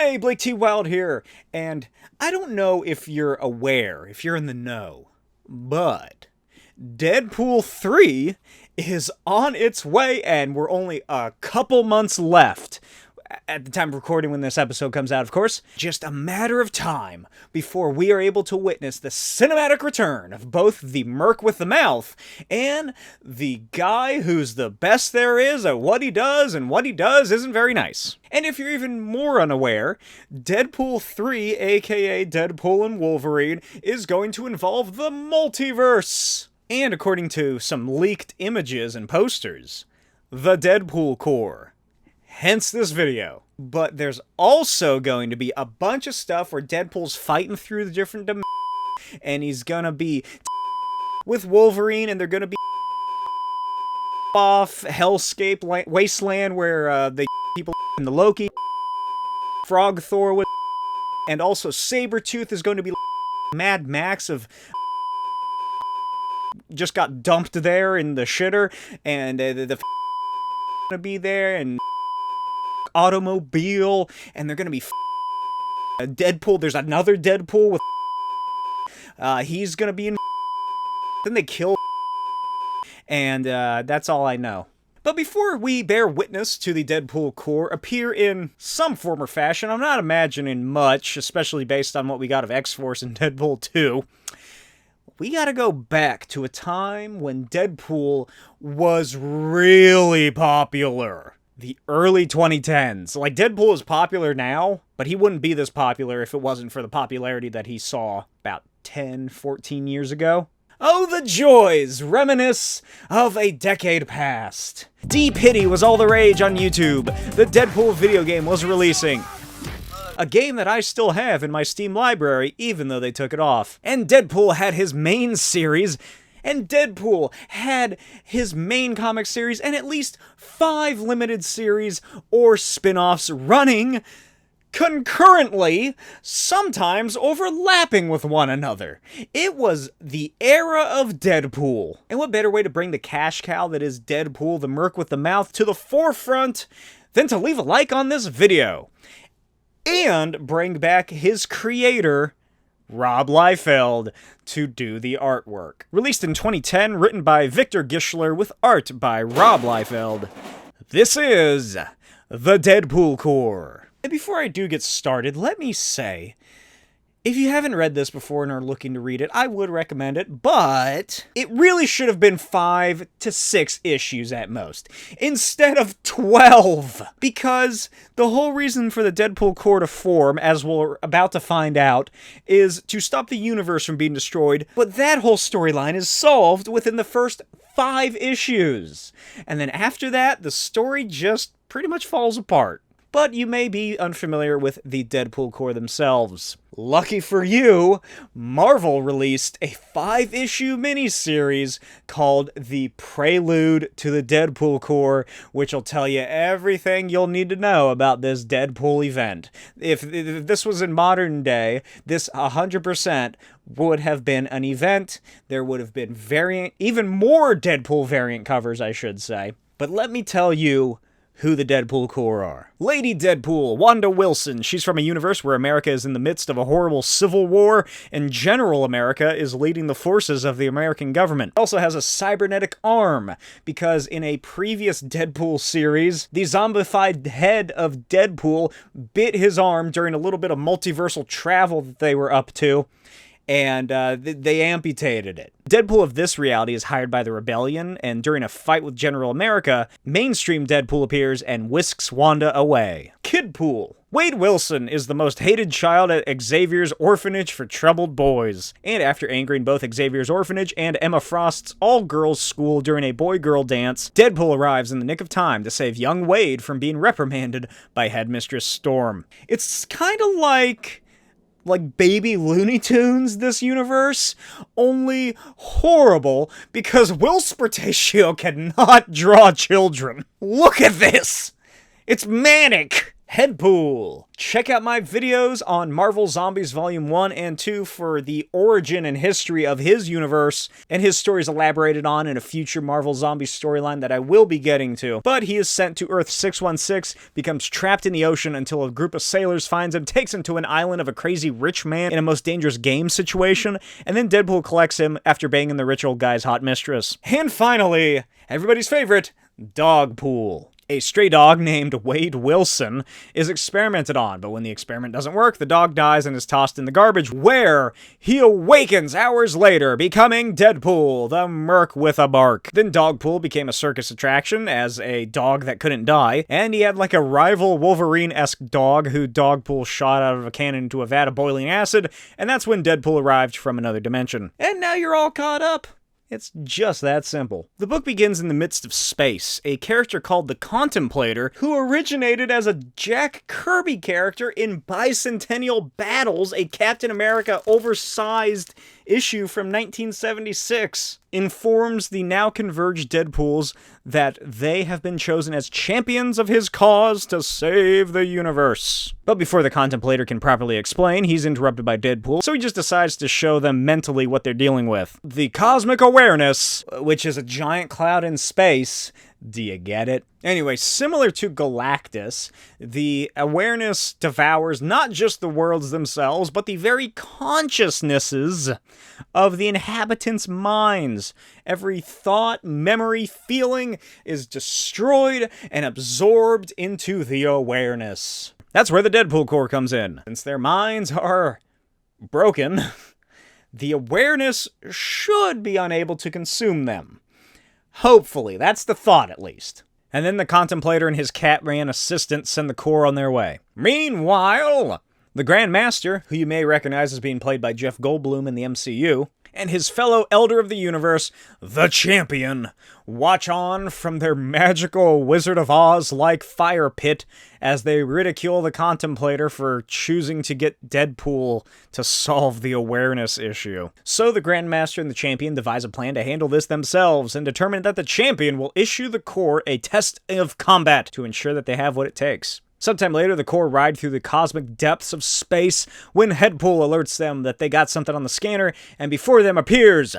Hey, Blake T. Wild here, and I don't know if you're aware, if you're in the know, but Deadpool 3 is on its way, and we're only a couple months left. At the time of recording when this episode comes out, of course, just a matter of time before we are able to witness the cinematic return of both the Merc with the mouth and the guy who's the best there is at what he does, and what he does isn't very nice. And if you're even more unaware, Deadpool 3, aka Deadpool and Wolverine, is going to involve the multiverse. And according to some leaked images and posters, the Deadpool Corps. Hence this video. But there's also going to be a bunch of stuff where Deadpool's fighting through the different dimensions, and he's gonna be with Wolverine, and they're gonna be off Hellscape Wasteland where the people in the Loki, Frog Thor with, and also Sabretooth is going to be Mad Max of just got dumped there in the shitter, and the gonna be there, and automobile, and they're gonna be Deadpool. There's another Deadpool with he's gonna be in, then they kill, and that's all I know. But before we bear witness to the Deadpool Corps appear in some form or fashion, I'm not imagining much, especially based on what we got of X-Force and Deadpool 2, we gotta go back to a time when Deadpool was really popular. The early 2010s. Like, Deadpool is popular now, but he wouldn't be this popular if it wasn't for the popularity that he saw about 10, 14 years ago. Oh, the joys! Reminisce of a decade past. D-Pity was all the rage on YouTube. The Deadpool video game was releasing. A game that I still have in my Steam library, even though they took it off. And Deadpool had his main series, and Deadpool had his main comic series and at least 5 limited series or spin-offs running concurrently, sometimes overlapping with one another. It was the era of Deadpool. And what better way to bring the cash cow that is Deadpool, the Merc with the mouth, to the forefront than to leave a like on this video and bring back his creator, Rob Liefeld, to do the artwork. Released in 2010, written by Victor Gischler with art by Rob Liefeld. This is the Deadpool Corps. And before I do get started, let me say, if you haven't read this before and are looking to read it, I would recommend it, but it really should have been 5 to 6 issues at most, instead of 12, because the whole reason for the Deadpool Corps to form, as we're about to find out, is to stop the universe from being destroyed, but that whole storyline is solved within the first 5 issues, and then after that, the story just pretty much falls apart. But you may be unfamiliar with the Deadpool Corps themselves. Lucky for you, Marvel released a 5-issue miniseries called The Prelude to the Deadpool Corps, which will tell you everything you'll need to know about this Deadpool event. If this was in modern day, this 100% would have been an event. There would have been even more Deadpool variant covers, I should say. But let me tell you who the Deadpool Corps are. Lady Deadpool, Wanda Wilson. She's from a universe where America is in the midst of a horrible civil war, and General America is leading the forces of the American government. Also has a cybernetic arm, because in a previous Deadpool series, the zombified head of Deadpool bit his arm during a little bit of multiversal travel that they were up to, and they amputated it. Deadpool of this reality is hired by the Rebellion, and during a fight with General America, mainstream Deadpool appears and whisks Wanda away. Kidpool. Wade Wilson is the most hated child at Xavier's orphanage for troubled boys. And after angering both Xavier's orphanage and Emma Frost's all-girls school during a boy-girl dance, Deadpool arrives in the nick of time to save young Wade from being reprimanded by Headmistress Storm. It's kind of like baby Looney Tunes, this universe, only horrible because Will Spertatio cannot draw children. Look at this! It's manic! Headpool. Check out my videos on Marvel Zombies Volume 1 and 2 for the origin and history of his universe, and his story is elaborated on in a future Marvel Zombies storyline that I will be getting to. But he is sent to Earth 616, becomes trapped in the ocean until a group of sailors finds him, takes him to an island of a crazy rich man in a most dangerous game situation, and then Deadpool collects him after banging the rich old guy's hot mistress. And finally, everybody's favorite, Dogpool. A stray dog named Wade Wilson is experimented on, but when the experiment doesn't work, the dog dies and is tossed in the garbage, where he awakens hours later, becoming Deadpool, the Merc with a bark. Then Dogpool became a circus attraction as a dog that couldn't die, and he had like a rival Wolverine-esque dog who Dogpool shot out of a cannon into a vat of boiling acid, and that's when Deadpool arrived from another dimension. And now you're all caught up. It's just that simple. The book begins in the midst of space. A character called the Contemplator, who originated as a Jack Kirby character in Bicentennial Battles, a Captain America oversized issue from 1976, informs the now converged Deadpools that they have been chosen as champions of his cause to save the universe. But before the Contemplator can properly explain, he's interrupted by Deadpool, so he just decides to show them mentally what they're dealing with. The cosmic awareness, which is a giant cloud in space. Do you get it? Anyway, similar to Galactus, the awareness devours not just the worlds themselves, but the very consciousnesses of the inhabitants' minds. Every thought, memory, feeling is destroyed and absorbed into the awareness. That's where the Deadpool Corps comes in. Since their minds are broken, the awareness should be unable to consume them. Hopefully, that's the thought at least. And then the Contemplator and his Catman assistant send the Corps on their way. Meanwhile, the Grand Master, who you may recognize as being played by Jeff Goldblum in the MCU, and his fellow Elder of the Universe, the Champion, watch on from their magical Wizard of Oz-like fire pit as they ridicule the Contemplator for choosing to get Deadpool to solve the awareness issue. So the Grandmaster and the Champion devise a plan to handle this themselves and determine that the Champion will issue the Corps a test of combat to ensure that they have what it takes. Sometime later, the Corps ride through the cosmic depths of space when Headpool alerts them that they got something on the scanner, and before them appears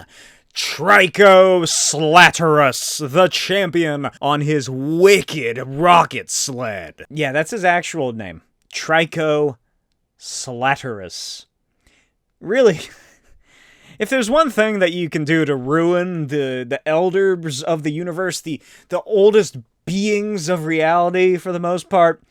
Trico-Slatterus, the Champion, on his wicked rocket sled. Yeah, that's his actual name. Trico-Slatterus. Really, if there's one thing that you can do to ruin the elders of the universe, the oldest beings of reality for the most part,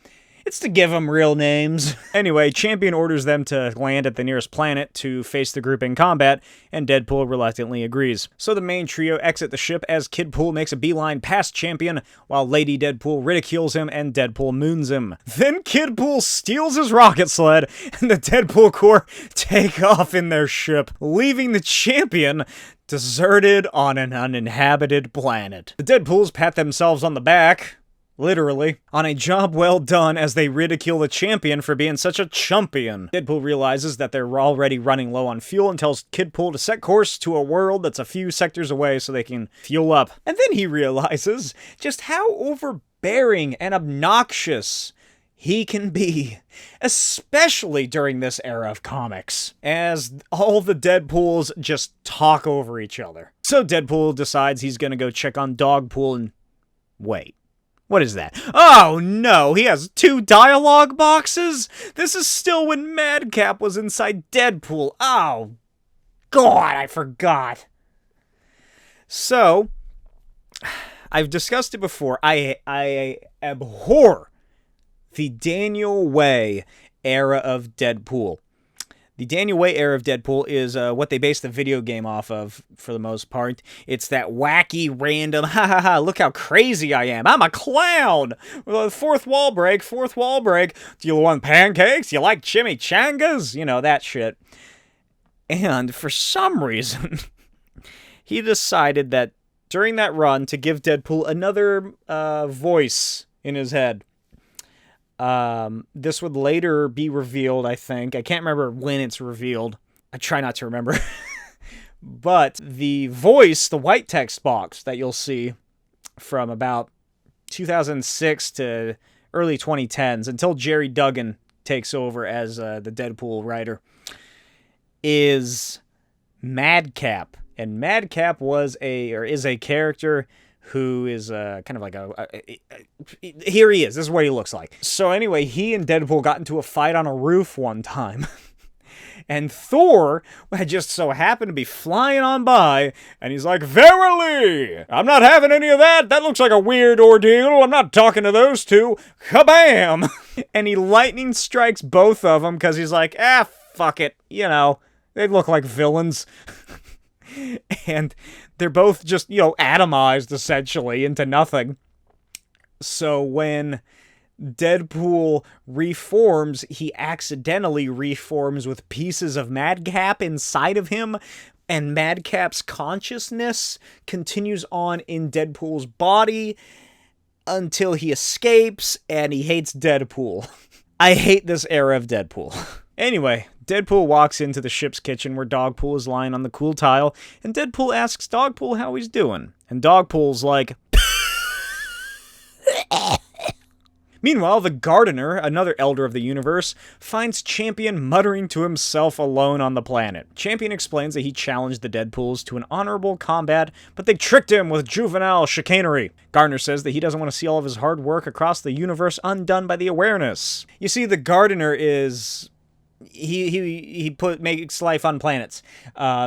it's to give them real names. Anyway, Champion orders them to land at the nearest planet to face the group in combat, and Deadpool reluctantly agrees. So the main trio exit the ship as Kidpool makes a beeline past Champion, while Lady Deadpool ridicules him and Deadpool moons him. Then Kidpool steals his rocket sled, and the Deadpool Corps take off in their ship, leaving the Champion deserted on an uninhabited planet. The Deadpools pat themselves on the back, literally, on a job well done as they ridicule the Champion for being such a chumpion. Deadpool realizes that they're already running low on fuel and tells Kidpool to set course to a world that's a few sectors away so they can fuel up. And then he realizes just how overbearing and obnoxious he can be, especially during this era of comics, as all the Deadpools just talk over each other. So Deadpool decides he's gonna go check on Dogpool and wait. What is that? Oh no, he has 2 dialogue boxes? This is still when Madcap was inside Deadpool. Oh, God, I forgot. So, I've discussed it before. I abhor the Daniel Way era of Deadpool. The Daniel Way era of Deadpool is what they base the video game off of, for the most part. It's that wacky, random, ha ha ha, look how crazy I am. I'm a clown! Fourth wall break. Do you want pancakes? You like chimichangas? You know, that shit. And for some reason, he decided that during that run to give Deadpool another voice in his head. This would later be revealed, I think. I can't remember when it's revealed. I try not to remember. But the voice, the white text box that you'll see from about 2006 to early 2010s, until Jerry Duggan takes over as the Deadpool writer, is Madcap. And Madcap is a character who is kind of like here he is. This is what he looks like. So anyway, he and Deadpool got into a fight on a roof one time. And Thor had just so happened to be flying on by, and he's like, "Verily, I'm not having any of that. That looks like a weird ordeal. I'm not talking to those two." Kabam! And he lightning strikes both of them because he's like, fuck it. You know, they look like villains. And they're both just, atomized, essentially, into nothing. So when Deadpool reforms, he accidentally reforms with pieces of Madcap inside of him, and Madcap's consciousness continues on in Deadpool's body until he escapes, and he hates Deadpool. I hate this era of Deadpool. Anyway, Deadpool walks into the ship's kitchen where Dogpool is lying on the cool tile, and Deadpool asks Dogpool how he's doing, and Dogpool's like, Meanwhile, the Gardener, another elder of the universe, finds Champion muttering to himself alone on the planet. Champion explains that he challenged the Deadpools to an honorable combat, but they tricked him with juvenile chicanery. Gardener says that he doesn't want to see all of his hard work across the universe undone by the awareness. You see, the Gardener is... He makes life on planets.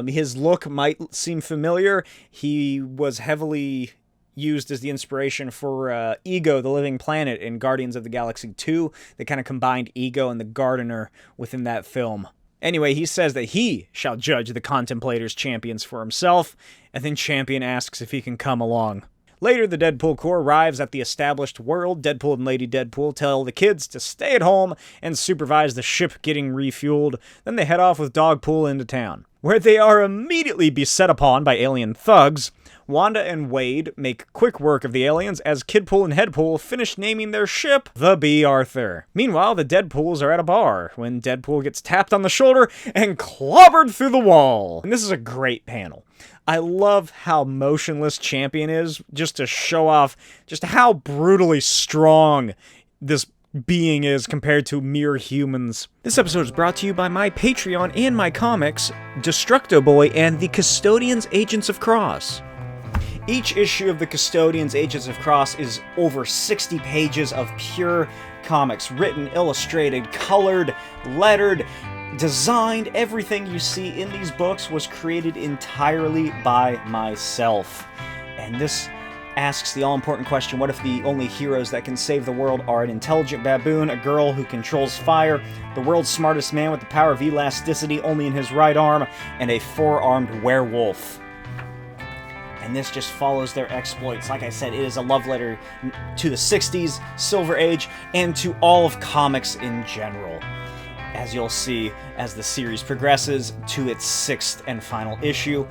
His look might seem familiar. He was heavily used as the inspiration for Ego, the Living Planet, in Guardians of the Galaxy 2. They kind of combined Ego and the Gardener within that film. Anyway, he says that he shall judge the Contemplators champions for himself, and then Champion asks if he can come along. Later, the Deadpool Corps arrives at the established world. Deadpool and Lady Deadpool tell the kids to stay at home and supervise the ship getting refueled. Then they head off with Dogpool into town, where they are immediately beset upon by alien thugs. Wanda and Wade make quick work of the aliens as Kidpool and Headpool finish naming their ship the B. Arthur. Meanwhile, the Deadpools are at a bar when Deadpool gets tapped on the shoulder and clobbered through the wall. And this is a great panel. I love how motionless Champion is, just to show off just how brutally strong this being is compared to mere humans. This episode is brought to you by my Patreon and my comics, Destructo Boy and the Custodians Agents of Cross. Each issue of the Custodians Agents of Cross is over 60 pages of pure comics, written, illustrated, colored, lettered, designed. Everything you see in these books was created entirely by myself. And this asks the all-important question, what if the only heroes that can save the world are an intelligent baboon, a girl who controls fire, the world's smartest man with the power of elasticity only in his right arm, and a four-armed werewolf? And this just follows their exploits. Like I said, it is a love letter to the 60s, Silver Age, and to all of comics in general. As you'll see as the series progresses to its 6th and final issue.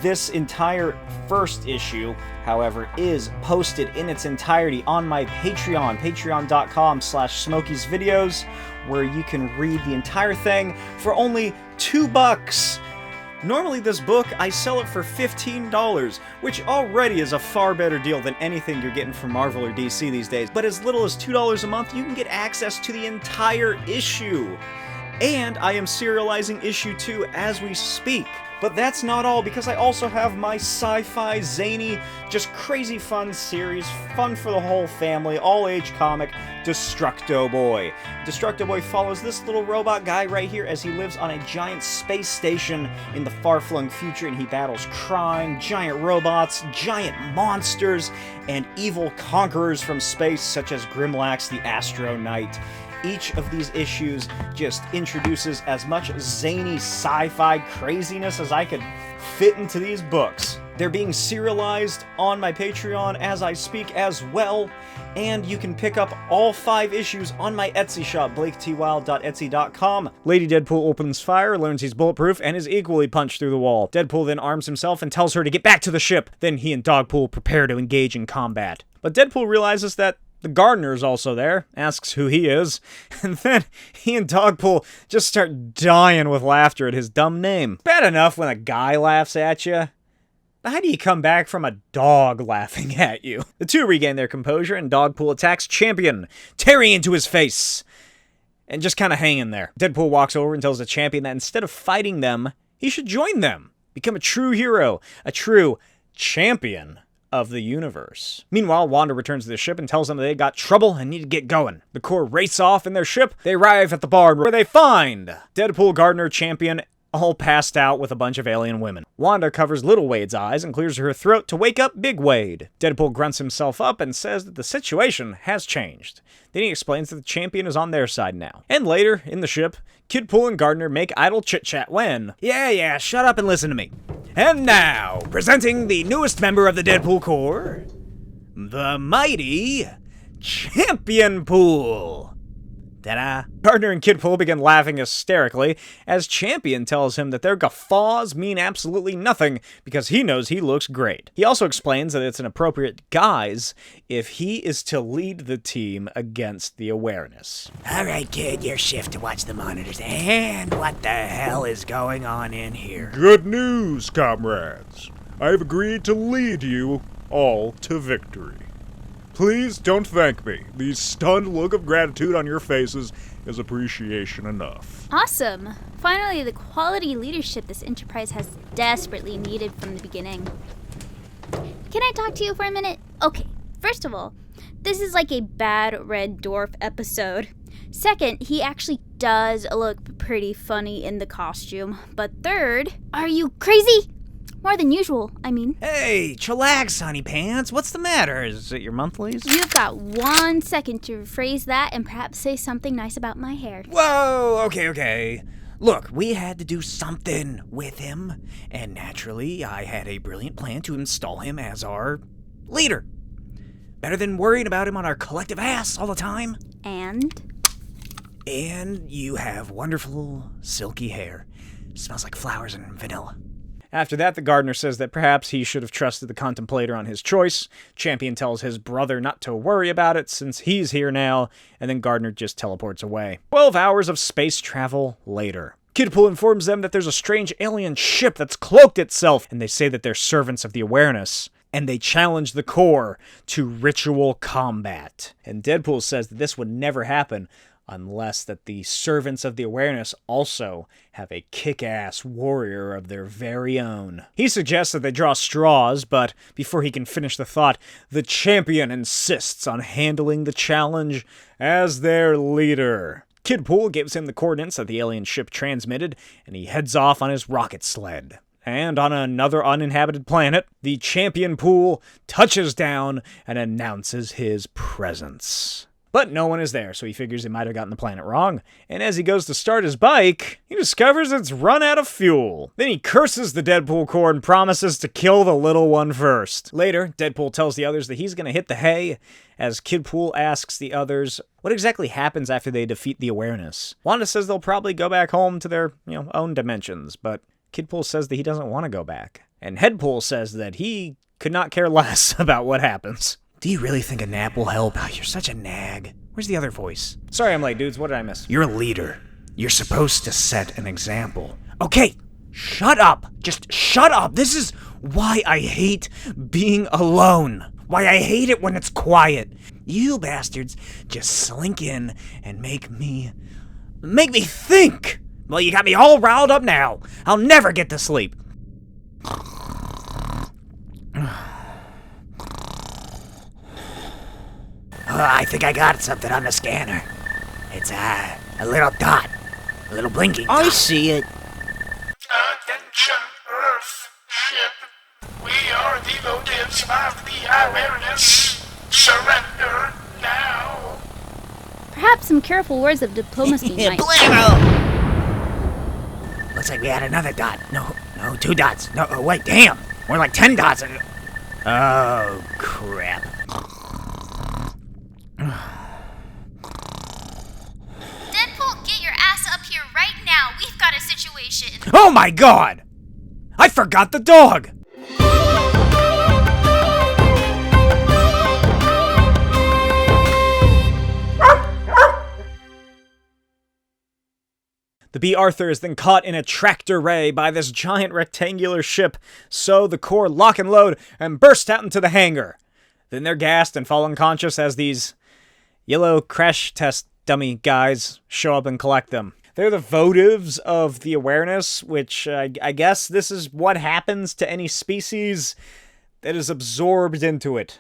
This entire first issue, however, is posted in its entirety on my Patreon, patreon.com/Smokey'sVideos, where you can read the entire thing for only $2. Normally this book, I sell it for $15, which already is a far better deal than anything you're getting from Marvel or DC these days. But as little as $2 a month, you can get access to the entire issue. And I am serializing issue 2 as we speak. But that's not all, because I also have my sci-fi, zany, just crazy fun series, fun for the whole family, all-age comic, Destructo Boy. Destructo Boy follows this little robot guy right here as he lives on a giant space station in the far-flung future, and he battles crime, giant robots, giant monsters, and evil conquerors from space such as Grimlax the Astro Knight. Each of these issues just introduces as much zany sci-fi craziness as I could fit into these books. They're being serialized on my Patreon as I speak as well, and you can pick up all 5 issues on my Etsy shop, blaketwild.etsy.com. Lady Deadpool opens fire, learns he's bulletproof, and is equally punched through the wall. Deadpool then arms himself and tells her to get back to the ship. Then he and Dogpool prepare to engage in combat. But Deadpool realizes that the Gardener is also there, asks who he is, and then he and Dogpool just start dying with laughter at his dumb name. Bad enough when a guy laughs at you. How do you come back from a dog laughing at you? The two regain their composure, and Dogpool attacks Champion, tearing into his face, and just kind of hanging there. Deadpool walks over and tells the Champion that instead of fighting them, he should join them, become a true hero, a true champion of the universe. Meanwhile, Wanda returns to the ship and tells them that they got trouble and need to get going. The Corps race off in their ship. They arrive at the bar where they find Deadpool, Gardner, Champion, all passed out with a bunch of alien women. Wanda covers Little Wade's eyes and clears her throat to wake up Big Wade. Deadpool grunts himself up and says that the situation has changed. Then he explains that the Champion is on their side now. And later, in the ship, Kidpool and Gardner make idle chit-chat when, yeah, shut up and listen to me. And now, presenting the newest member of the Deadpool Corps, the mighty Champion Pool. Ta-da! Gardner and Kidpool begin laughing hysterically as Champion tells him that their guffaws mean absolutely nothing because he knows he looks great. He also explains that it's an appropriate guise if he is to lead the team against the awareness. Alright, kid, your shift to watch the monitors. And what the hell is going on in here? Good news, comrades. I have agreed to lead you all to victory. Please don't thank me. The stunned look of gratitude on your faces is appreciation enough. Awesome. Finally, the quality leadership this enterprise has desperately needed from the beginning. Can I talk to you for a minute? Okay, first of all, this is like a bad Red Dwarf episode. Second, he actually does look pretty funny in the costume. But third, are you crazy? More than usual, I mean. Hey, chillax, honey pants. What's the matter? Is it your monthlies? You've got 1 second to rephrase that and perhaps say something nice about my hair. Whoa, okay. Look, we had to do something with him, and naturally, I had a brilliant plan to install him as our leader. Better than worrying about him on our collective ass all the time. And you have wonderful, silky hair. Smells like flowers and vanilla. After that, the Gardener says that perhaps he should have trusted the Contemplator on his choice. Champion tells his brother not to worry about it since he's here now, and then Gardener just teleports away. 12 hours of space travel later. Kidpool informs them that there's a strange alien ship that's cloaked itself, and they say that they're servants of the awareness. And they challenge the Corps to ritual combat. And Deadpool says that this would never happen unless that the servants of the awareness also have a kick-ass warrior of their very own. He suggests that they draw straws, but before he can finish the thought, the Champion insists on handling the challenge as their leader. Kidpool gives him the coordinates that the alien ship transmitted, and he heads off on his rocket sled. And on another uninhabited planet, the Champion Pool touches down and announces his presence. But no one is there, so he figures he might have gotten the planet wrong. And as he goes to start his bike, he discovers it's run out of fuel. Then he curses the Deadpool Corps and promises to kill the little one first. Later, Deadpool tells the others that he's going to hit the hay, as Kidpool asks the others what exactly happens after they defeat the awareness. Wanda says they'll probably go back home to their, own dimensions, but Kidpool says that he doesn't want to go back. And Headpool says that he could not care less about what happens. Do you really think a nap will help? Oh, you're such a nag. Where's the other voice? Sorry I'm late, dudes. What did I miss? You're a leader. You're supposed to set an example. Okay, shut up. Just shut up. This is why I hate being alone. Why I hate it when it's quiet. You bastards just slink in and make me think. Well, you got me all riled up now. I'll never get to sleep. I think I got something on the scanner. It's a little dot. A little blinking dot. I see it. Attention, Earth ship. We are the Votives of the awareness. Surrender now. perhaps some careful words of diplomacy might... Looks like we had another dot. No, 2 dots. No, wait, damn. More like 10 dots. Oh, crap. Deadpool, get your ass up here right now. We've got a situation. Oh my god! I forgot the dog! The B. Arthur is then caught in a tractor ray by this giant rectangular ship, so the Corps lock and load and burst out into the hangar. Then they're gassed and fall unconscious as these yellow crash test dummy guys show up and collect them. They're the Votives of the awareness, which I guess this is what happens to any species that is absorbed into it.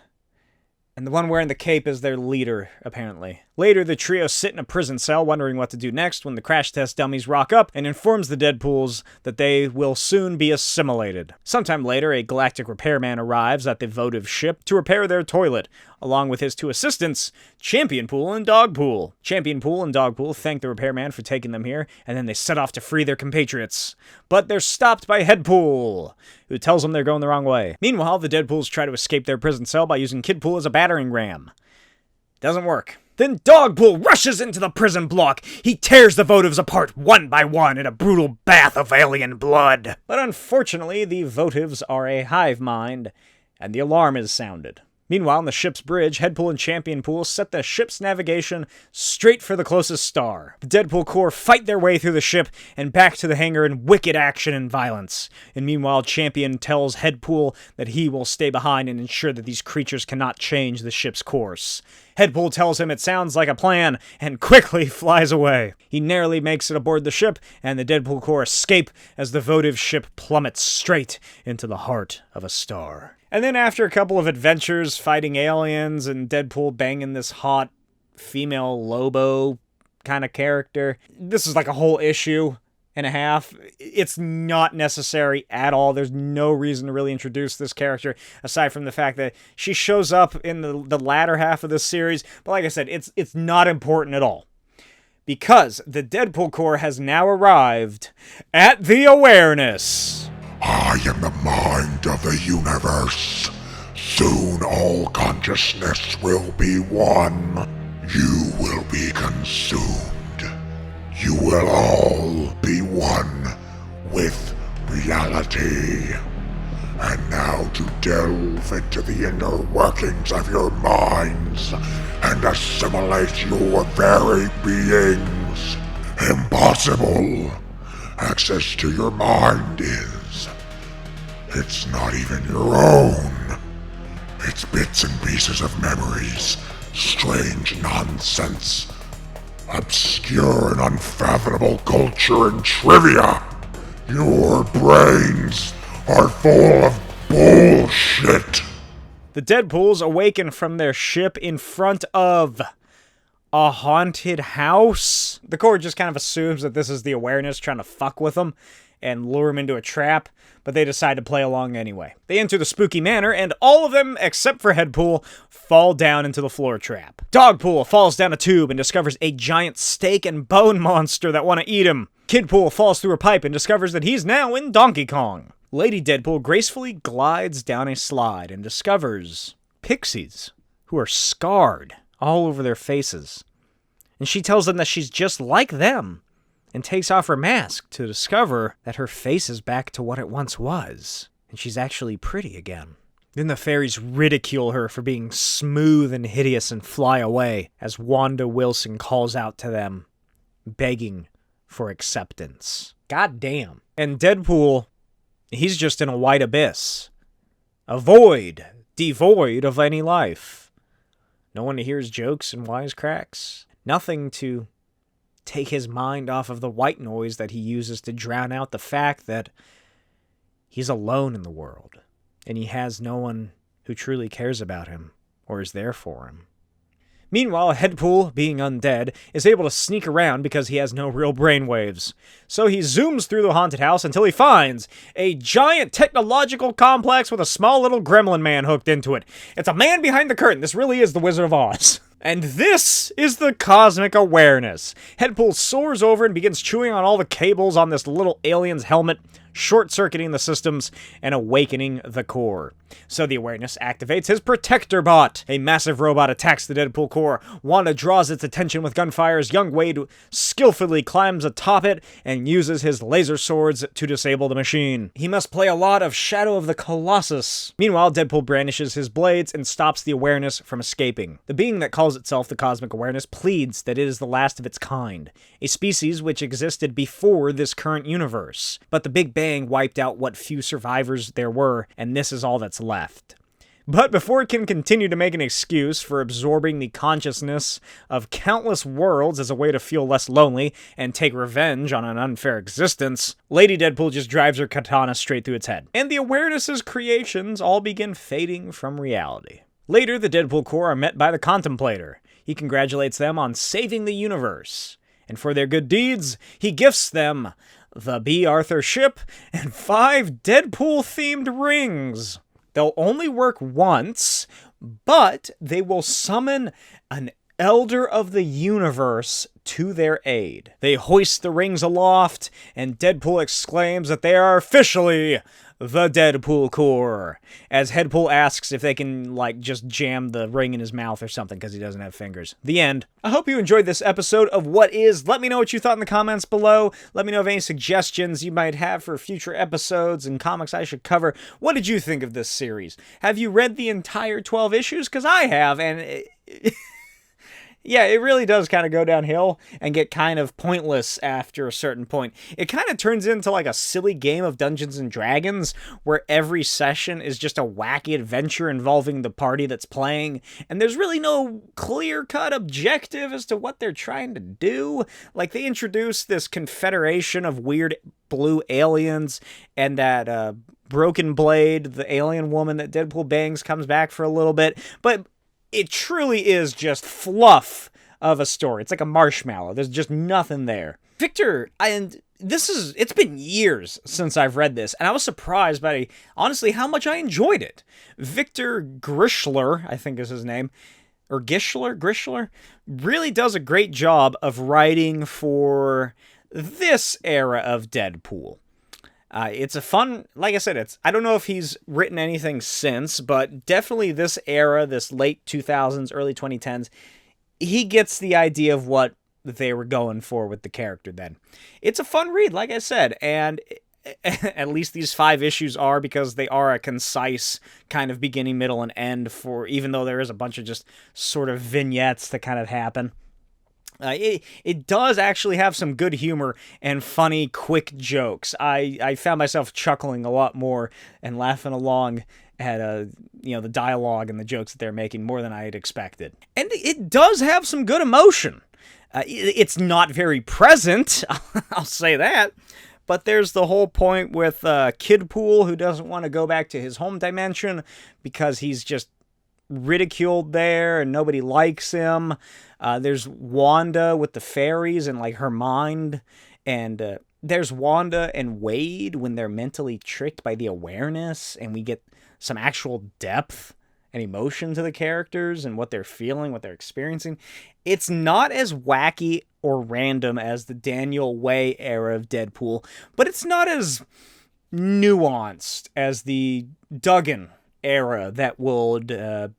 And the one wearing the cape is their leader, apparently. Later, the trio sit in a prison cell wondering what to do next when the crash test dummies rock up and informs the Deadpools that they will soon be assimilated. Sometime later, a galactic repairman arrives at the Votive ship to repair their toilet, along with his two assistants, Championpool and Dogpool. Championpool and Dogpool thank the repairman for taking them here, and then they set off to free their compatriots. But they're stopped by Headpool, who tells them they're going the wrong way. Meanwhile, the Deadpools try to escape their prison cell by using Kidpool as a battering ram. Doesn't work. Then Dogpool rushes into the prison block. He tears the Votives apart one by one in a brutal bath of alien blood. But unfortunately, the Votives are a hive mind, and the alarm is sounded. Meanwhile, on the ship's bridge, Headpool and Championpool set the ship's navigation straight for the closest star. The Deadpool Corps fight their way through the ship and back to the hangar in wicked action and violence. And meanwhile, Champion tells Headpool that he will stay behind and ensure that these creatures cannot change the ship's course. Headpool tells him it sounds like a plan, and quickly flies away. He narrowly makes it aboard the ship, and the Deadpool Corps escape as the Votive ship plummets straight into the heart of a star. And then after a couple of adventures fighting aliens and Deadpool banging this hot female Lobo kind of character, this is like a whole issue and a half. It's not necessary at all. There's no reason to really introduce this character, aside from the fact that she shows up in the latter half of this series. But like I said, it's not important at all. Because the Deadpool Corps has now arrived at the awareness. I am the mind of the universe. Soon all consciousness will be one. You will be consumed. You will all be one with reality. And now to delve into the inner workings of your minds and assimilate your very beings. Impossible. Access to your mind it's not even your own. It's bits and pieces of memories, strange nonsense, obscure and unfathomable culture and trivia. Your brains are full of bullshit. The Deadpools awaken from their ship in front of a haunted house. The Corps just kind of assumes that this is the awareness trying to fuck with them and lure him into a trap, but they decide to play along anyway. They enter the spooky manor, and all of them, except for Headpool, fall down into the floor trap. Dogpool falls down a tube and discovers a giant steak and bone monster that want to eat him. Kidpool falls through a pipe and discovers that he's now in Donkey Kong. Lady Deadpool gracefully glides down a slide and discovers pixies who are scarred all over their faces. And she tells them that she's just like them, and takes off her mask to discover that her face is back to what it once was, and she's actually pretty again. Then the fairies ridicule her for being smooth and hideous and fly away as Wanda Wilson calls out to them, begging for acceptance. God damn. And Deadpool, he's just in a white abyss. A void, devoid of any life. No one to hear his jokes and wisecracks. Nothing to take his mind off of the white noise that he uses to drown out the fact that he's alone in the world, and he has no one who truly cares about him or is there for him. Meanwhile, Headpool, being undead, is able to sneak around because he has no real brainwaves. So he zooms through the haunted house until he finds a giant technological complex with a small little gremlin man hooked into it. It's a man behind the curtain. This really is the Wizard of Oz. And this is the cosmic awareness. Headpool soars over and begins chewing on all the cables on this little alien's helmet, short-circuiting the systems and awakening the Corps. So the awareness activates his protector bot. A massive robot attacks the Deadpool Corps. Wanda draws its attention with gunfire as young Wade skillfully climbs atop it and uses his laser swords to disable the machine. He must play a lot of Shadow of the Colossus. Meanwhile, Deadpool brandishes his blades and stops the awareness from escaping. The being that calls calls itself the Cosmic Awareness, pleads that it is the last of its kind, a species which existed before this current universe. But the Big Bang wiped out what few survivors there were, and this is all that's left. But before it can continue to make an excuse for absorbing the consciousness of countless worlds as a way to feel less lonely and take revenge on an unfair existence, Lady Deadpool just drives her katana straight through its head. And the Awareness's creations all begin fading from reality. Later, the Deadpool Corps are met by the Contemplator. He congratulates them on saving the universe. And for their good deeds, he gifts them the B. Arthur ship and 5 Deadpool-themed rings. They'll only work once, but they will summon an Elder of the Universe to their aid. They hoist the rings aloft, and Deadpool exclaims that they are officially the Deadpool Corps, as Headpool asks if they can, just jam the ring in his mouth or something because he doesn't have fingers. The end. I hope you enjoyed this episode of What Is. Let me know what you thought in the comments below. Let me know of any suggestions you might have for future episodes and comics I should cover. What did you think of this series? Have you read the entire 12 issues? Because I have, and yeah, it really does kind of go downhill and get kind of pointless after a certain point. It kind of turns into like a silly game of Dungeons and Dragons where every session is just a wacky adventure involving the party that's playing, and there's really no clear-cut objective as to what they're trying to do. Like, they introduce this confederation of weird blue aliens, and that Broken Blade, the alien woman that Deadpool bangs, comes back for a little bit, but it truly is just fluff of a story. It's like a marshmallow. There's just nothing there. Victor, and it's been years since I've read this, and I was surprised by, honestly, how much I enjoyed it. Victor Grischler, I think is his name, or Grischler, really does a great job of writing for this era of Deadpool. It's a fun, like I said, I don't know if he's written anything since, but definitely this era, this late 2000s, early 2010s, he gets the idea of what they were going for with the character then. It's a fun read, like I said, and at least these 5 issues are, because they are a concise kind of beginning, middle, and end for, even though there is a bunch of just sort of vignettes that kind of happen. It does actually have some good humor and funny, quick jokes. I found myself chuckling a lot more and laughing along at the dialogue and the jokes that they're making more than I had expected. And it does have some good emotion. It's not very present, I'll say that. But there's the whole point with Kidpool, who doesn't want to go back to his home dimension because he's just ridiculed there and nobody likes him. There's Wanda with the fairies and her mind, and there's Wanda and Wade when they're mentally tricked by the Awareness, and we get some actual depth and emotion to the characters and what they're feeling, what they're experiencing. It's not as wacky or random as the Daniel Way era of Deadpool, but it's not as nuanced as the Duggan era that would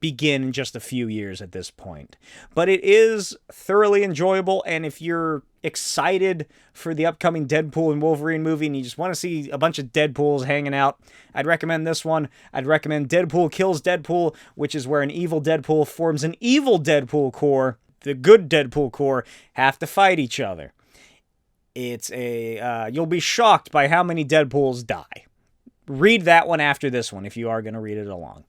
begin in just a few years at this point. But it is thoroughly enjoyable, and if you're excited for the upcoming Deadpool and Wolverine movie and you just want to see a bunch of Deadpools hanging out, I'd recommend this one. I'd recommend Deadpool Kills Deadpool, which is where an evil Deadpool forms an evil Deadpool Corps. The good Deadpool Corps have to fight each other. It's you'll be shocked by how many Deadpools die. Read that one after this one if you are going to read it along.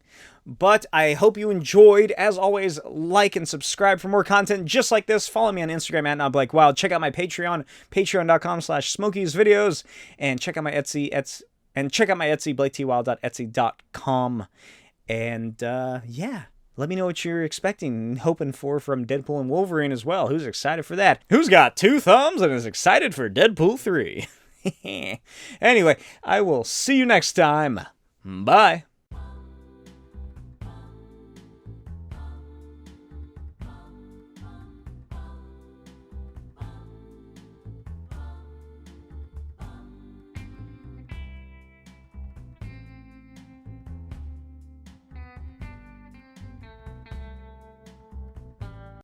But I hope you enjoyed. As always, like and subscribe for more content just like this. Follow me on Instagram at NotBlakeWild. Check out my Patreon, patreon.com/Smokey'sVideos. And check out my Etsy, BlakeTWild.etsy.com. And yeah, let me know what you're expecting and hoping for from Deadpool and Wolverine as well. Who's excited for that? Who's got 2 thumbs and is excited for Deadpool 3? Anyway, I will see you next time. Bye.